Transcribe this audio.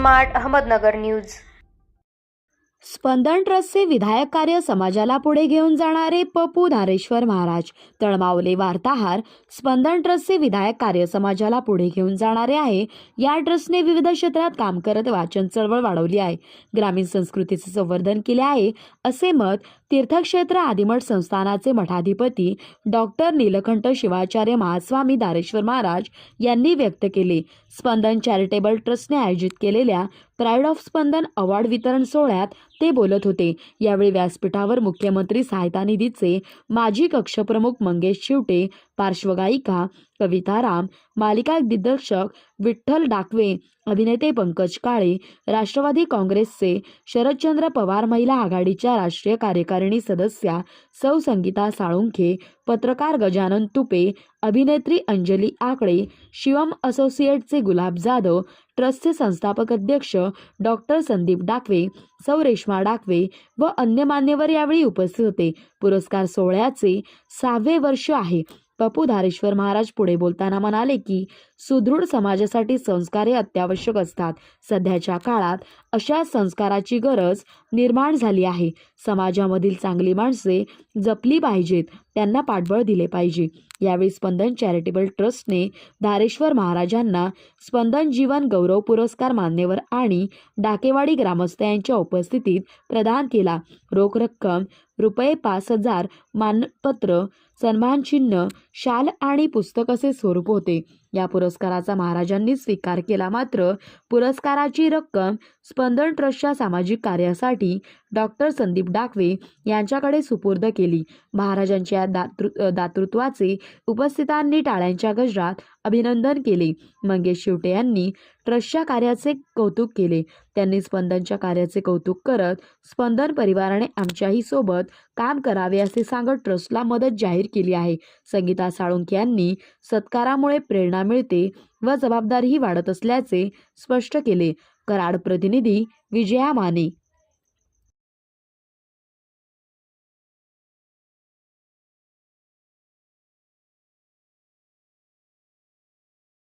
Smart Ahmednagar news. स्पंदन ट्रस्टचे विधायक कार्य समाजाला पुढे घेऊन जाणारे पपू धारेश्वर महाराज तळमावले। वार्ताहर, स्पंदन ट्रस्टचे विधायक कार्य समाजाला पुढे घेऊन जाणारे आहे। या ट्रस्टने विविध क्षेत्रात काम करत वाचन चळवळ वाढवली आहे, ग्रामीण संस्कृतीचे संवर्धन केले आहे, असे मत तीर्थक्षेत्र आदिमठ संस्थानाचे मठाधिपती डॉक्टर नीलकंठ शिवाचार्य महास्वामी धारेश्वर महाराज यांनी व्यक्त केले। स्पंदन चॅरिटेबल ट्रस्टने आयोजित केलेल्या प्राईड ऑफ स्पंदन अवॉर्ड वितरण सोहळ्यात ते बोलत होते। यावेळी व्यासपीठावर मुख्यमंत्री सहायता निधीचे माजी कक्षप्रमुख मंगेश शिवटे, पार्श्वगायिका कविता राम, मालिका दिग्दर्शक विठ्ठल डाकवे, अभिनेते पंकज काळे, राष्ट्रवादी काँग्रेसचे शरदचंद्र पवार, महिला आघाडीच्या राष्ट्रीय कार्यकारिणी सदस्या सौ संगीता साळुंखे, पत्रकार गजानन तुपे, अभिनेत्री अंजली आकडे, शिवम असोसिएटचे गुलाब जाधव, ट्रस्टचे संस्थापक अध्यक्ष डॉक्टर संदीप डाकवे, सौ रेश्मा डाकवे व अन्य मान्यवर यावेळी उपस्थित होते। पुरस्कार सोहळ्याचे 6वे वर्ष आहे। पपू धारेश्वर महाराज पुढे बोलताना म्हणाले की सुदृढ समाजासाठी संस्कार हे अत्यावश्यक असतात। सध्याच्या काळात अशा संस्काराची गरज निर्माण झाली आहे। समाजामधील चांगली माणसे जपली पाहिजेत, त्यांना पाठबळ दिले पाहिजे। यावेळी स्पंदन चॅरिटेबल ट्रस्टने धारेश्वर महाराजांना स्पंदन जीवन गौरव पुरस्कार मान्यवर आणि डाकेवाडी ग्रामस्थ यांच्या उपस्थितीत प्रदान केला। रोख रक्कम रुपये 5,000, मानपत्र, सन्मानचिन्ह, शाल आणि पुस्तक असे स्वरूप होते। या पुरस्काराचा महाराजांनी स्वीकार केला, मात्र पुरस्काराची रक्कम स्पंदन ट्रस्टच्या सामाजिक कार्यासाठी डॉक्टर संदीप डाकवे यांच्याकडे सुपूर्द केली। महाराजांच्या दातृत्वाचे उपस्थितांनी टाळ्यांच्या गजरात अभिनंदन केले। मंगेश शिवटे यांनी ट्रस्टच्या कार्याचे कौतुक केले। त्यांनी स्पंदनच्या कार्याचे कौतुक करत स्पंदन परिवाराने आमच्याही सोबत काम करावे असे सांगत ट्रस्टला मदत जाहीर केली आहे। संगीता साळुंखे यांनी सत्कारामुळे प्रेरणा मिळते व जबाबदारीही वाढत असल्याचे स्पष्ट केले। कराड प्रतिनिधी विजया माने।